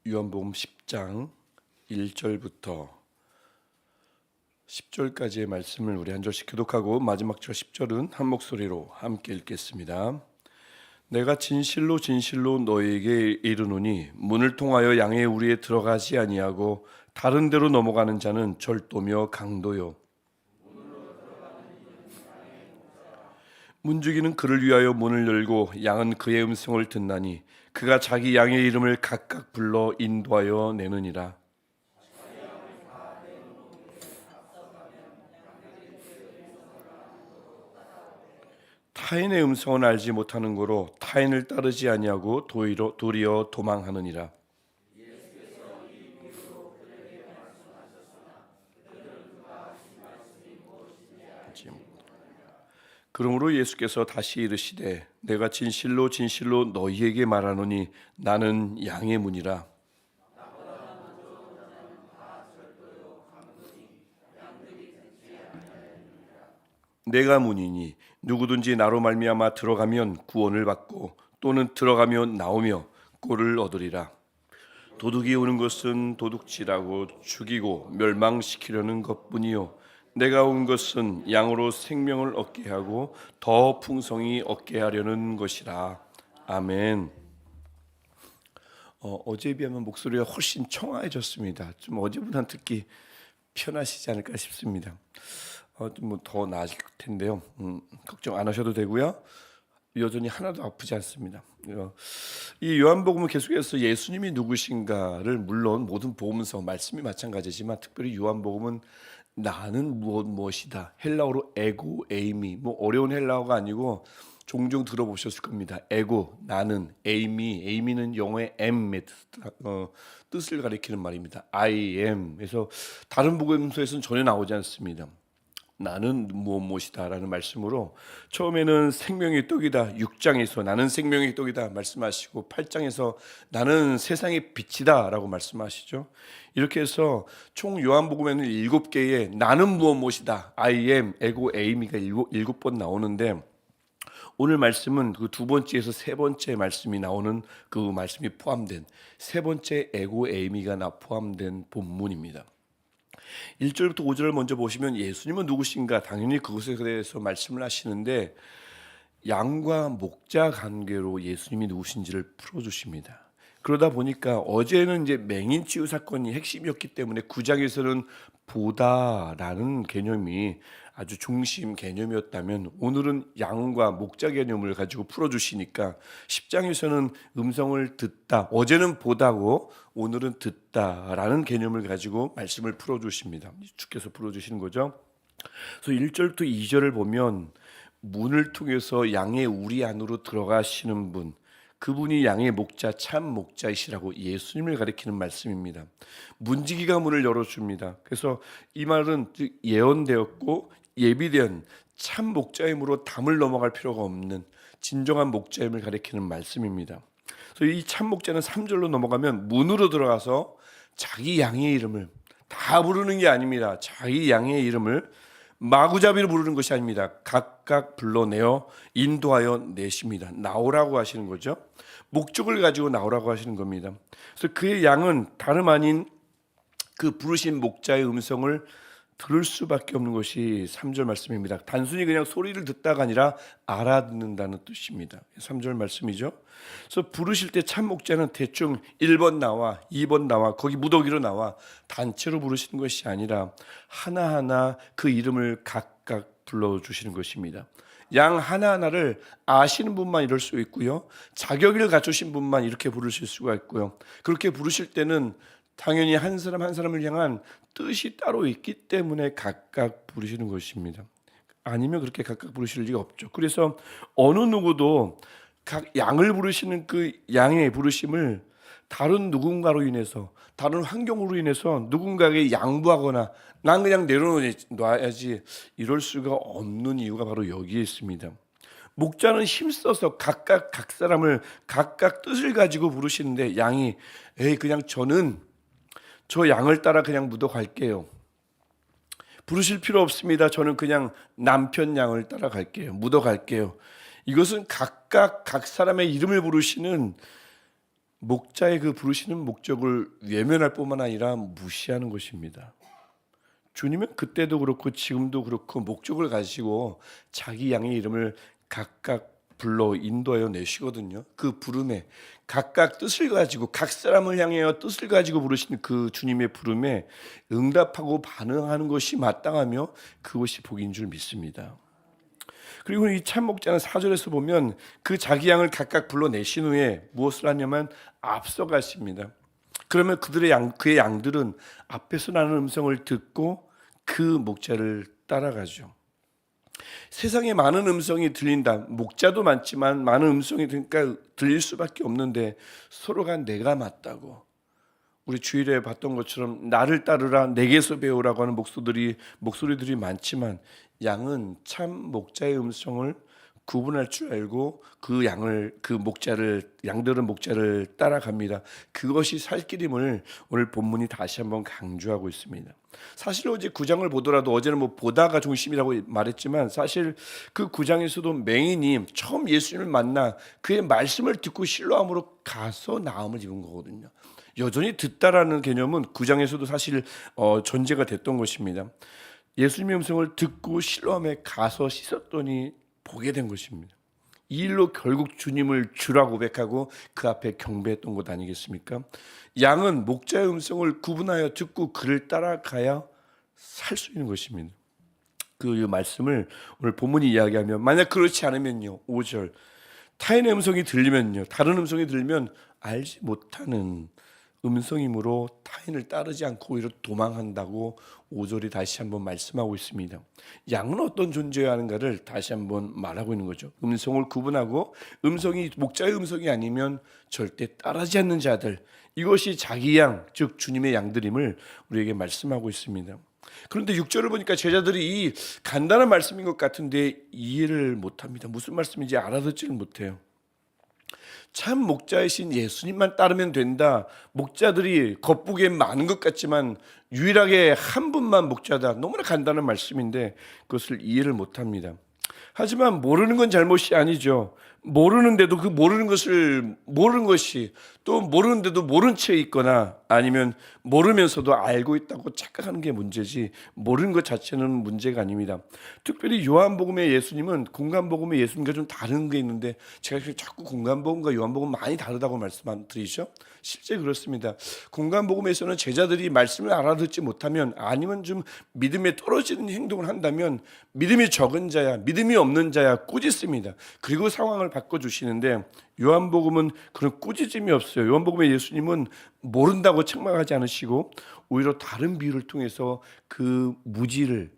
요한복음 10장 1절부터 10절까지의 말씀을 우리 한 절씩 교독하고 마지막 절 10절은 한 목소리로 함께 읽겠습니다. 내가 진실로 진실로 너희에게 이르노니 문을 통하여 양의 우리에 들어가지 아니하고 다른 데로 넘어가는 자는 절도며 강도요 문지기는 그를 위하여 문을 열고 양은 그의 음성을 듣나니 그가 자기 양의 이름을 각각 불러 인도하여 내느니라. 타인의 음성은 알지 못하는 거로 타인을 따르지 아니하고 도리어 도망하느니라. 그러므로 예수께서 다시 이르시되 내가 진실로 진실로 너희에게 말하노니 나는 양의 문이라. 내가 문이니 누구든지 나로 말미암아 들어가면 구원을 받고 또는 들어가면 나오며 꼴을 얻으리라. 도둑이 오는 것은 도둑질하고 죽이고 멸망시키려는 것뿐이요 내가 온 것은 양으로 생명을 얻게 하고 더 풍성히 얻게 하려는 것이라. 아멘. 어제에 비하면 목소리가 훨씬 청아해졌습니다. 좀 어제보다 듣기 편하시지 않을까 싶습니다. 좀 뭐 더 나아질 텐데요. 걱정 안 하셔도 되고요. 여전히 하나도 아프지 않습니다. 이 요한복음은 계속해서 예수님이 누구신가를 물론 모든 복음서 말씀이 마찬가지지만 특별히 요한복음은 나는 무엇이다. 헬라어로 에고 에이미 뭐 어려운 헬라어가 아니고 종종 들어보셨을 겁니다. 에고 나는 에이미는 영어의 am의 뜻을 가리키는 말입니다. I am. 그래서 다른 복음서에서는 전혀 나오지 않습니다. 나는 무엇이다라는 말씀으로 처음에는 생명의 떡이다 6장에서 나는 생명의 떡이다 말씀하시고 8장에서 나는 세상의 빛이다 라고 말씀하시죠. 이렇게 해서 총 요한복음에는 7개의 나는 무엇이다 I am, 에고, 에이미가 7번 나오는데 오늘 말씀은 그 두 번째에서 세 번째 말씀이 나오는 그 말씀이 포함된 세 번째 에고, 에이미가 포함된 본문입니다. 1절부터 5절을 먼저 보시면 예수님은 누구신가 당연히 그것에 대해서 말씀을 하시는데 양과 목자 관계로 예수님이 누구신지를 풀어주십니다. 그러다 보니까 어제는 이제 맹인 치유 사건이 핵심이었기 때문에 9장에서는 보다라는 개념이 아주 중심 개념이었다면 오늘은 양과 목자 개념을 가지고 풀어주시니까 10장에서는 음성을 듣다, 어제는 보다고 오늘은 듣다라는 개념을 가지고 말씀을 풀어주십니다. 주께서 풀어주시는 거죠. 그래서 1절부터 2절을 보면 문을 통해서 양의 우리 안으로 들어가시는 분, 그분이 양의 목자 참 목자이시라고 예수님을 가리키는 말씀입니다. 문지기가 문을 열어줍니다. 그래서 이 말은 예언되었고 예비된 참 목자의 힘으로 담을 넘어갈 필요가 없는 진정한 목자임을 가리키는 말씀입니다. 그래서 이 참 목자는 3절로 넘어가면 문으로 들어가서 자기 양의 이름을 다 부르는 게 아닙니다. 자기 양의 이름을 마구잡이로 부르는 것이 아닙니다. 각각 불러내어 인도하여 내십니다. 나오라고 하시는 거죠. 목적을 가지고 나오라고 하시는 겁니다. 그래서 그의 양은 다름 아닌 그 부르신 목자의 음성을 들을 수밖에 없는 것이 3절 말씀입니다. 단순히 그냥 소리를 듣다가 아니라 알아듣는다는 뜻입니다. 3절 말씀이죠. 그래서 부르실 때 참 목자는 대충 1번 나와 2번 나와 거기 무더기로 나와 단체로 부르시는 것이 아니라 하나하나 그 이름을 각각 불러주시는 것입니다. 양 하나하나를 아시는 분만 이럴 수 있고요. 자격을 갖추신 분만 이렇게 부르실 수가 있고요. 그렇게 부르실 때는 당연히 한 사람 한 사람을 향한 뜻이 따로 있기 때문에 각각 부르시는 것입니다. 아니면 그렇게 각각 부르실 리가 없죠. 그래서 어느 누구도 각 양을 부르시는 그 양의 부르심을 다른 누군가로 인해서 다른 환경으로 인해서 누군가에게 양보하거나 난 그냥 내려놔야지 이럴 수가 없는 이유가 바로 여기에 있습니다. 목자는 힘써서 각각 각 사람을 각각 뜻을 가지고 부르시는데 양이 그냥 저는 저 양을 따라 그냥 묻어갈게요. 부르실 필요 없습니다. 저는 그냥 남편 양을 따라갈게요. 묻어갈게요. 이것은 각각 각 사람의 이름을 부르시는 목자의 그 부르시는 목적을 외면할 뿐만 아니라 무시하는 것입니다. 주님은 그때도 그렇고 지금도 그렇고 목적을 가지고 자기 양의 이름을 각각 불러 인도하여 내시거든요. 그 부름에 각각 뜻을 가지고 각 사람을 향하여 뜻을 가지고 부르시는 그 주님의 부름에 응답하고 반응하는 것이 마땅하며 그것이 복인 줄 믿습니다. 그리고 이 참목자는 4절에서 보면 그 자기 양을 각각 불러내신 후에 무엇을 하냐면 앞서가십니다. 그러면 그의 양들은 앞에서 나는 음성을 듣고 그 목자를 따라가죠. 세상에 많은 음성이 들린다. 목자도 많지만 많은 음성이 들릴 수밖에 없는데 서로가 내가 맞다고. 우리 주일에 봤던 것처럼 나를 따르라 내게서 배우라고 하는 목소리들이 많지만 양은 참 목자의 음성을 구분할 줄 알고 양들은 목자를 따라갑니다. 그것이 살 길임을 오늘 본문이 다시 한번 강조하고 있습니다. 사실 어제 9장을 보더라도 어제는 보다가 중심이라고 말했지만 사실 그 9장에서도 맹인이 처음 예수님을 만나 그의 말씀을 듣고 실로암으로 가서 나음을 입은 거거든요. 여전히 듣다라는 개념은 9장에서도 사실 전제가 됐던 것입니다. 예수님의 음성을 듣고 실로암에 가서 씻었더니 보게 된 것입니다. 이 일로 결국 주님을 주라 고백하고 그 앞에 경배했던 것 아니겠습니까? 양은 목자의 음성을 구분하여 듣고 그를 따라가야 살 수 있는 것입니다. 그 말씀을 오늘 본문이 이야기하면 만약 그렇지 않으면요 5절 타인의 음성이 들리면요 다른 음성이 들리면 알지 못하는 음성이므로 타인을 따르지 않고 오히려 도망한다고 5절이 다시 한번 말씀하고 있습니다. 양은 어떤 존재여야 하는가를 다시 한번 말하고 있는 거죠. 음성을 구분하고 음성이 목자의 음성이 아니면 절대 따르지 않는 자들, 이것이 자기 양, 즉 주님의 양들임을 우리에게 말씀하고 있습니다. 그런데 6절을 보니까 제자들이 이 간단한 말씀인 것 같은데 이해를 못합니다. 무슨 말씀인지 알아듣지를 못해요. 참 목자이신 예수님만 따르면 된다. 목자들이 겉보기엔 많은 것 같지만 유일하게 한 분만 목자다. 너무나 간단한 말씀인데 그것을 이해를 못합니다. 하지만 모르는 건 잘못이 아니죠. 모르는데도 그 모르는 것이 또 모르는데도 모른 채 있거나 아니면 모르면서도 알고 있다고 착각하는 게 문제지 모르는 것 자체는 문제가 아닙니다. 특별히 요한복음의 예수님은 공간복음의 예수님과 좀 다른 게 있는데 제가 자꾸 공간복음과 요한복음 많이 다르다고 말씀드리죠. 실제 그렇습니다. 공간복음에서는 제자들이 말씀을 알아듣지 못하면 아니면 좀 믿음에 떨어지는 행동을 한다면 믿음이 적은 자야 믿음이 없는 자야 꾸짖습니다. 그리고 상황을 바꿔주시는데 요한복음은 그런 꾸짖음이 없어요. 요한복음의 예수님은 모른다고 책망하지 않으시고 오히려 다른 비유를 통해서 그 무지를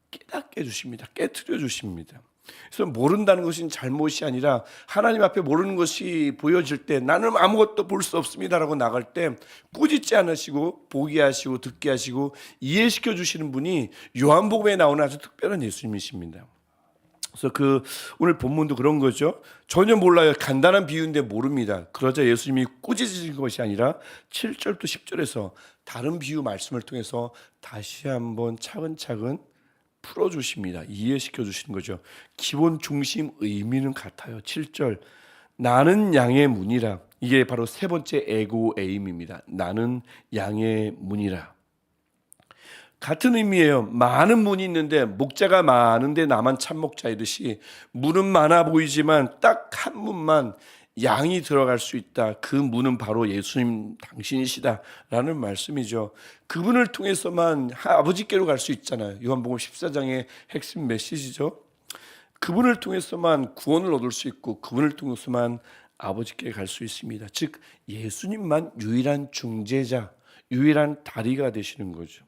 깨닫게 해주십니다. 깨트려 주십니다. 그래서 모른다는 것은 잘못이 아니라 하나님 앞에 모르는 것이 보여질 때 나는 아무것도 볼 수 없습니다라고 나갈 때 꾸짖지 않으시고 보게 하시고 듣게 하시고 이해시켜 주시는 분이 요한복음에 나오는 아주 특별한 예수님이십니다. 그래서 오늘 본문도 그런 거죠. 전혀 몰라요. 간단한 비유인데 모릅니다. 그러자 예수님이 꾸짖으신 것이 아니라 7절부터 10절에서 다른 비유 말씀을 통해서 다시 한번 차근차근 풀어주십니다. 이해시켜 주시는 거죠. 기본 중심 의미는 같아요. 7절 나는 양의 문이라. 이게 바로 세 번째 에고 에임입니다. 나는 양의 문이라. 같은 의미예요. 많은 문이 있는데 목자가 많은데 나만 참목자이듯이 문은 많아 보이지만 딱 한 문만 양이 들어갈 수 있다. 그 문은 바로 예수님 당신이시다라는 말씀이죠. 그분을 통해서만 아버지께로 갈 수 있잖아요. 요한복음 14장의 핵심 메시지죠. 그분을 통해서만 구원을 얻을 수 있고 그분을 통해서만 아버지께 갈 수 있습니다. 즉 예수님만 유일한 중재자, 유일한 다리가 되시는 거죠.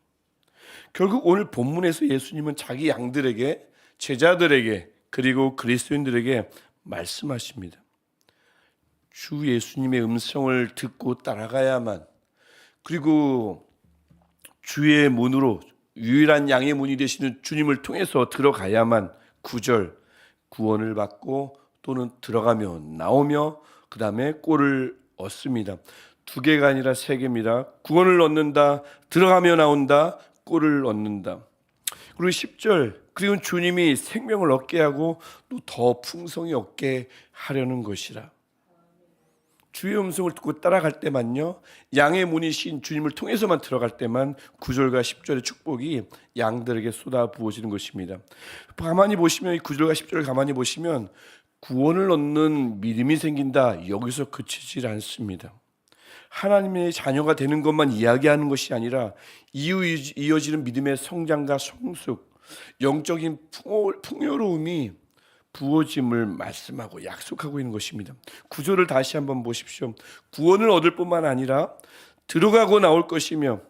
결국 오늘 본문에서 예수님은 자기 양들에게 제자들에게 그리고 그리스도인들에게 말씀하십니다. 주 예수님의 음성을 듣고 따라가야만 그리고 주의 문으로 유일한 양의 문이 되시는 주님을 통해서 들어가야만 9절 구원을 받고 또는 들어가며 나오며 그 다음에 꼴을 얻습니다. 2개가 아니라 3개입니다. 구원을 얻는다, 들어가며 나온다, 꼴을 얻는다. 그리고 10절 그리고 주님이 생명을 얻게 하고 또 더 풍성히 얻게 하려는 것이라. 주의 음성을 듣고 따라갈 때만요, 양의 문이신 주님을 통해서만 들어갈 때만 9절과 10절의 축복이 양들에게 쏟아 부어지는 것입니다. 가만히 보시면 이 9절과 10절을 가만히 보시면 구원을 얻는 믿음이 생긴다, 여기서 그치질 않습니다. 하나님의 자녀가 되는 것만 이야기하는 것이 아니라 이어지는 믿음의 성장과 성숙, 영적인 풍요로움이 부어짐을 말씀하고 약속하고 있는 것입니다. 구절을 다시 한번 보십시오. 구원을 얻을 뿐만 아니라 들어가고 나올 것이며,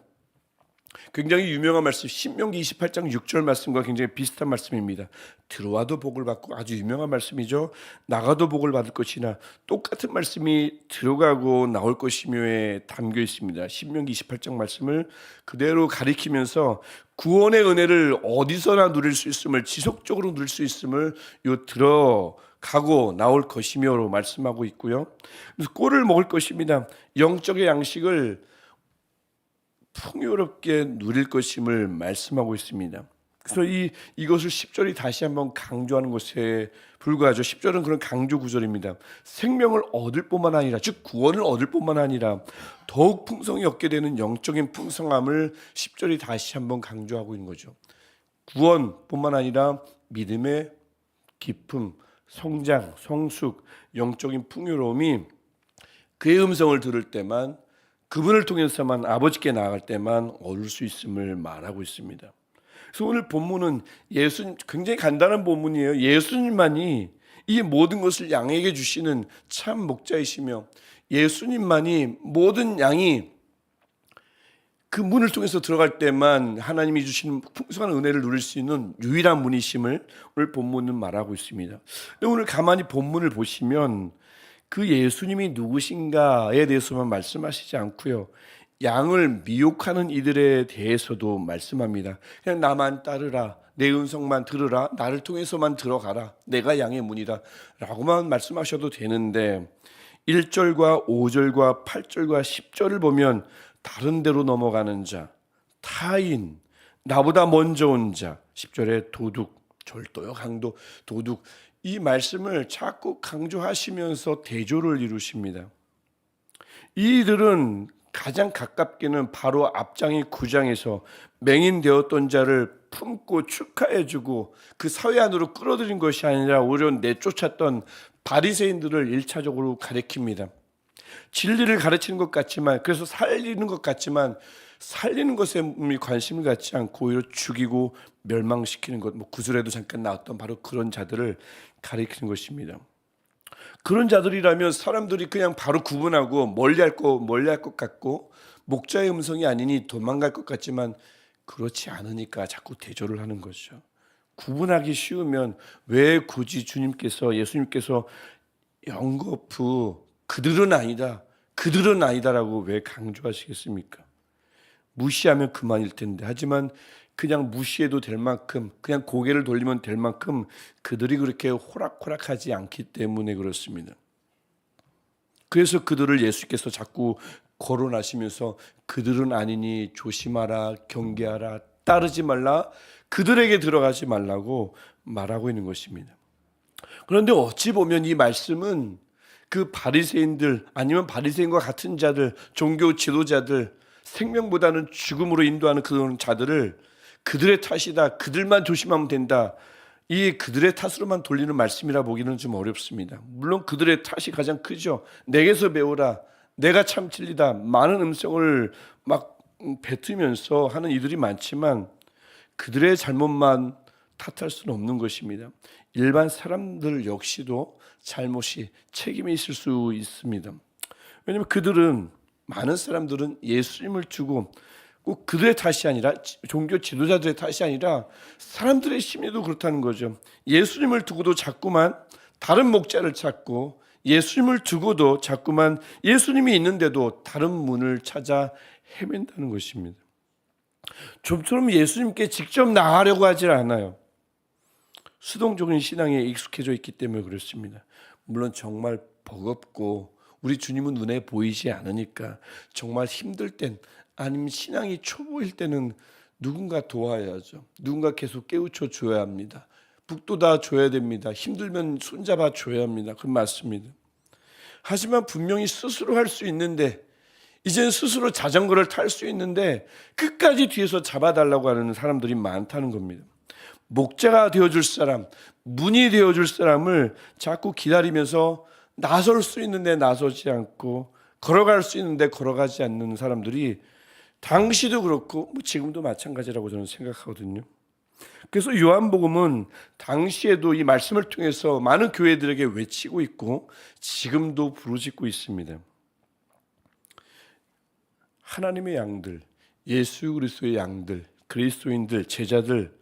굉장히 유명한 말씀, 신명기 28장 6절 말씀과 굉장히 비슷한 말씀입니다. 들어와도 복을 받고, 아주 유명한 말씀이죠. 나가도 복을 받을 것이나, 똑같은 말씀이 들어가고 나올 것이며에 담겨 있습니다. 신명기 28장 말씀을 그대로 가리키면서 구원의 은혜를 어디서나 누릴 수 있음을, 지속적으로 누릴 수 있음을 들어가고 나올 것이며로 말씀하고 있고요. 그래서 꼴을 먹을 것입니다. 영적의 양식을 풍요롭게 누릴 것임을 말씀하고 있습니다. 그래서 이것을 10절이 다시 한번 강조하는 것에 불과하죠. 10절은 그런 강조 구절입니다. 생명을 얻을 뿐만 아니라, 즉 구원을 얻을 뿐만 아니라 더욱 풍성히 얻게 되는 영적인 풍성함을 10절이 다시 한번 강조하고 있는 거죠. 구원뿐만 아니라 믿음의 기쁨, 성장, 성숙, 영적인 풍요로움이 그의 음성을 들을 때만, 그분을 통해서만, 아버지께 나아갈 때만 얻을 수 있음을 말하고 있습니다. 그래서 오늘 본문은 굉장히 간단한 본문이에요. 예수님만이 이 모든 것을 양에게 주시는 참 목자이시며, 예수님만이 모든 양이 그 문을 통해서 들어갈 때만 하나님이 주시는 풍성한 은혜를 누릴 수 있는 유일한 문이심을 오늘 본문은 말하고 있습니다. 오늘 가만히 본문을 보시면 그 예수님이 누구신가에 대해서만 말씀하시지 않고요, 양을 미혹하는 이들에 대해서도 말씀합니다. 그냥 나만 따르라, 내 음성만 들으라, 나를 통해서만 들어가라, 내가 양의 문이다 라고만 말씀하셔도 되는데, 1절과 5절과 8절과 10절을 보면 다른 데로 넘어가는 자, 타인, 나보다 먼저 온 자, 10절에 도둑, 절도요, 강도, 도둑, 이 말씀을 자꾸 강조하시면서 대조를 이루십니다. 이들은 가장 가깝게는 바로 앞장의 9장에서 맹인되었던 자를 품고 축하해주고 그 사회 안으로 끌어들인 것이 아니라 오히려 내쫓았던 바리새인들을 1차적으로 가리킵니다. 진리를 가르치는 것 같지만, 그래서 살리는 것 같지만 살리는 것에 관심을 갖지 않고 오히려 죽이고 멸망시키는 것, 구절에도 잠깐 나왔던 바로 그런 자들을 가리키는 것입니다. 그런 자들이라면 사람들이 그냥 바로 구분하고 멀리할 것 같고, 목자의 음성이 아니니 도망갈 것 같지만 그렇지 않으니까 자꾸 대조를 하는 거죠. 구분하기 쉬우면 왜 굳이 예수님께서 영거푸 그들은 아니다라고 왜 강조하시겠습니까? 무시하면 그만일 텐데, 하지만 그냥 무시해도 될 만큼, 그냥 고개를 돌리면 될 만큼 그들이 그렇게 호락호락하지 않기 때문에 그렇습니다. 그래서 그들을 예수께서 자꾸 거론하시면서 그들은 아니니 조심하라, 경계하라, 따르지 말라, 그들에게 들어가지 말라고 말하고 있는 것입니다. 그런데 어찌 보면 이 말씀은 그 바리새인들, 아니면 바리새인과 같은 자들, 종교 지도자들, 생명보다는 죽음으로 인도하는 그런 자들을 그들의 탓이다, 그들만 조심하면 된다, 이 그들의 탓으로만 돌리는 말씀이라 보기는 좀 어렵습니다. 물론 그들의 탓이 가장 크죠. 내게서 배우라, 내가 참 진리다, 많은 음성을 막 뱉으면서 하는 이들이 많지만 그들의 잘못만 탓할 수는 없는 것입니다. 일반 사람들 역시도 잘못이, 책임이 있을 수 있습니다. 왜냐하면 많은 사람들은 예수님을 두고 꼭 그들의 탓이 아니라, 종교 지도자들의 탓이 아니라 사람들의 심리도 그렇다는 거죠. 예수님을 두고도 자꾸만 다른 목자를 찾고, 예수님을 두고도 자꾸만 예수님이 있는데도 다른 문을 찾아 헤맨다는 것입니다. 좀처럼 예수님께 직접 나가려고 하지 않아요. 수동적인 신앙에 익숙해져 있기 때문에 그렇습니다. 물론 정말 버겁고 우리 주님은 눈에 보이지 않으니까 정말 힘들 땐, 아니면 신앙이 초보일 때는 누군가 도와야죠. 누군가 계속 깨우쳐 줘야 합니다. 북돋아 줘야 됩니다. 힘들면 손잡아 줘야 합니다. 그건 맞습니다. 하지만 분명히 스스로 할 수 있는데, 이젠 스스로 자전거를 탈 수 있는데 끝까지 뒤에서 잡아달라고 하는 사람들이 많다는 겁니다. 목자가 되어줄 사람, 문이 되어줄 사람을 자꾸 기다리면서 나설 수 있는데 나서지 않고 걸어갈 수 있는데 걸어가지 않는 사람들이 당시도 그렇고 지금도 마찬가지라고 저는 생각하거든요. 그래서 요한복음은 당시에도 이 말씀을 통해서 많은 교회들에게 외치고 있고 지금도 부르짖고 있습니다. 하나님의 양들, 예수 그리스도의 양들, 그리스도인들, 제자들,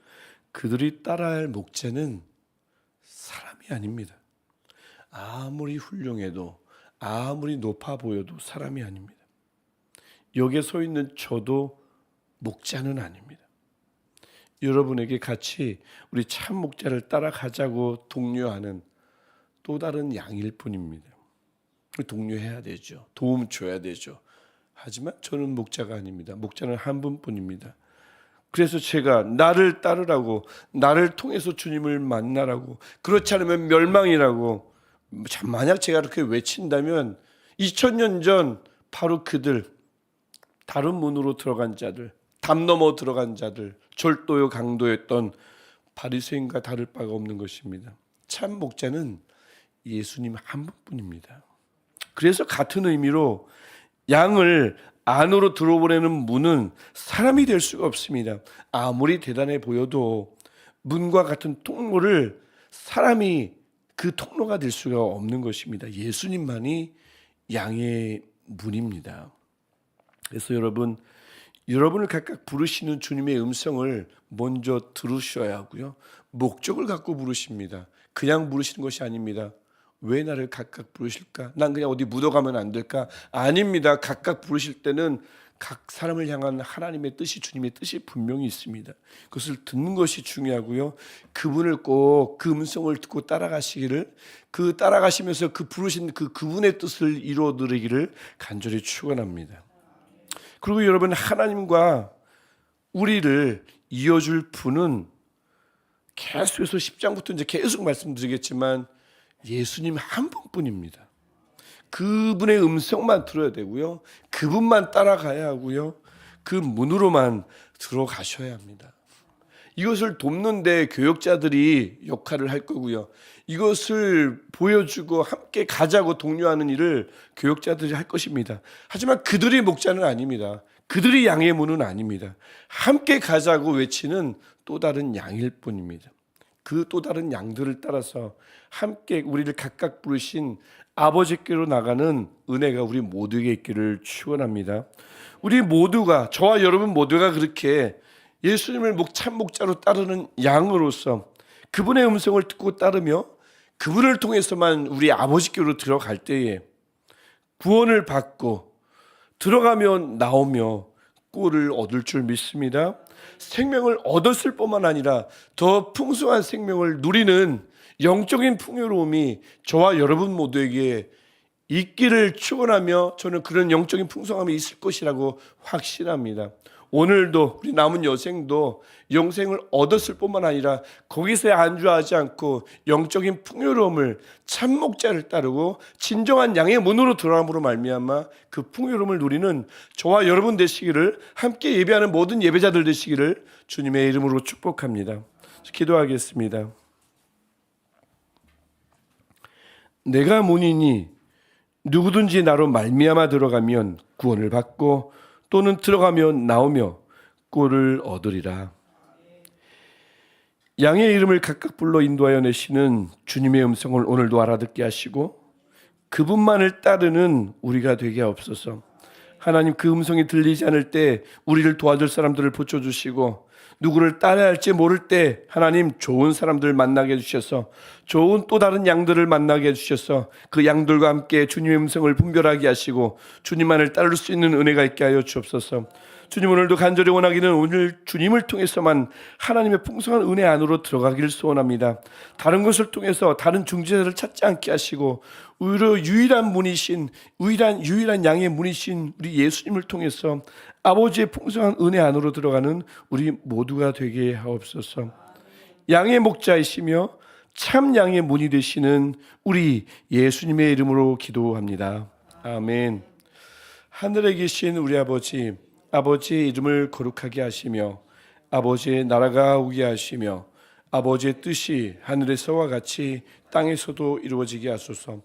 그들이 따라야 할 목자는 사람이 아닙니다. 아무리 훌륭해도, 아무리 높아 보여도 사람이 아닙니다. 여기에 서 있는 저도 목자는 아닙니다. 여러분에게 같이 우리 참 목자를 따라가자고 독려하는 또 다른 양일 뿐입니다. 독려해야 되죠. 도움 줘야 되죠. 하지만 저는 목자가 아닙니다. 목자는 한 분뿐입니다. 그래서 제가 나를 따르라고, 나를 통해서 주님을 만나라고, 그렇지 않으면 멸망이라고, 만약 제가 그렇게 외친다면 2000년 전 바로 그들, 다른 문으로 들어간 자들, 담 넘어 들어간 자들, 절도요 강도였던 바리새인과 다를 바가 없는 것입니다. 참 목자는 예수님 한 분뿐입니다. 그래서 같은 의미로 양을 안으로 들어보내는 문은 사람이 될 수가 없습니다. 아무리 대단해 보여도 문과 같은 통로를 사람이 그 통로가 될 수가 없는 것입니다. 예수님만이 양의 문입니다. 그래서 여러분을 각각 부르시는 주님의 음성을 먼저 들으셔야 하고요. 목적을 갖고 부르십니다. 그냥 부르시는 것이 아닙니다. 왜 나를 각각 부르실까? 난 그냥 어디 묻어가면 안 될까? 아닙니다. 각각 부르실 때는 각 사람을 향한 하나님의 뜻이, 주님의 뜻이 분명히 있습니다. 그것을 듣는 것이 중요하고요. 그분을 꼭 그 음성을 듣고 따라가시기를, 그 따라가시면서 그 부르신 그분의 뜻을 이루어드리기를 간절히 축원합니다. 그리고 여러분, 하나님과 우리를 이어줄 분은 계속해서 10장부터 이제 계속 말씀드리겠지만 예수님 한 분뿐입니다. 그분의 음성만 들어야 되고요. 그분만 따라가야 하고요. 그 문으로만 들어가셔야 합니다. 이것을 돕는데 교역자들이 역할을 할 거고요. 이것을 보여주고 함께 가자고 독려하는 일을 교역자들이 할 것입니다. 하지만 그들이 목자는 아닙니다. 그들이 양의 문은 아닙니다. 함께 가자고 외치는 또 다른 양일 뿐입니다. 그 또 다른 양들을 따라서 함께 우리를 각각 부르신 아버지께로 나가는 은혜가 우리 모두에게 있기를 축원합니다. 우리 모두가, 저와 여러분 모두가 그렇게 예수님을 참 목자로 따르는 양으로서 그분의 음성을 듣고 따르며 그분을 통해서만 우리 아버지께로 들어갈 때에 구원을 받고 들어가며 나오며 꼴을 얻을 줄 믿습니다. 생명을 얻었을 뿐만 아니라 더 풍성한 생명을 누리는 영적인 풍요로움이 저와 여러분 모두에게 있기를 축원하며 저는 그런 영적인 풍성함이 있을 것이라고 확신합니다. 오늘도 우리 남은 여생도 영생을 얻었을 뿐만 아니라 거기서 안주하지 않고 영적인 풍요로움을 참 목자를 따르고 진정한 양의 문으로 들어감으로 말미암아 그 풍요로움을 누리는 저와 여러분 되시기를, 함께 예배하는 모든 예배자들 되시기를 주님의 이름으로 축복합니다. 기도하겠습니다. 내가 문이니 누구든지 나로 말미암아 들어가면 구원을 받고 또는 들어가며 나오며 꼴을 얻으리라. 양의 이름을 각각 불러 인도하여 내시는 주님의 음성을 오늘도 알아듣게 하시고 그분만을 따르는 우리가 되게 하옵소서. 하나님, 그 음성이 들리지 않을 때 우리를 도와줄 사람들을 붙여주시고 누구를 따라야 할지 모를 때 하나님 좋은 사람들 만나게 해주셔서 좋은 또 다른 양들을 만나게 해주셔서 그 양들과 함께 주님의 음성을 분별하게 하시고 주님만을 따를 수 있는 은혜가 있게 하여 주옵소서. 주님, 오늘도 간절히 원하기는 오늘 주님을 통해서만 하나님의 풍성한 은혜 안으로 들어가기를 소원합니다. 다른 것을 통해서 다른 중재자를 찾지 않게 하시고 오히려 유일한 문이신, 유일한 양의 문이신 우리 예수님을 통해서 아버지의 풍성한 은혜 안으로 들어가는 우리 모두가 되게 하옵소서. 양의 목자이시며 참 양의 문이 되시는 우리 예수님의 이름으로 기도합니다. 아멘. 하늘에 계신 우리 아버지, 아버지의 이름을 거룩하게 하시며 아버지의 나라가 오게 하시며 아버지의 뜻이 하늘에서와 같이 땅에서도 이루어지게 하소서.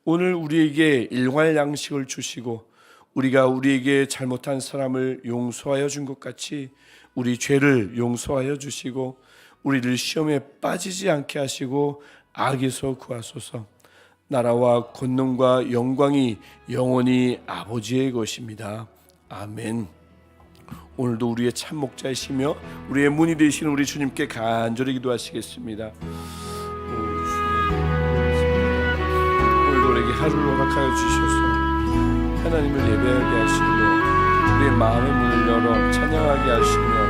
오늘 우리에게 일용할 양식을 주시고 우리가 우리에게 잘못한 사람을 용서하여 준 것 같이 우리 죄를 용서하여 주시고 우리를 시험에 빠지지 않게 하시고 악에서 구하소서. 나라와 권능과 영광이 영원히 아버지의 것입니다. 아멘. 오늘도 우리의 참 목자이시며 우리의 문이 되신 우리 주님께 간절히 기도하시겠습니다. 오늘도 우리에게 하루를 허락하여 주셔서 하나님을 예배하게 하시며 우리의 마음의 문을 열어 찬양하게 하시며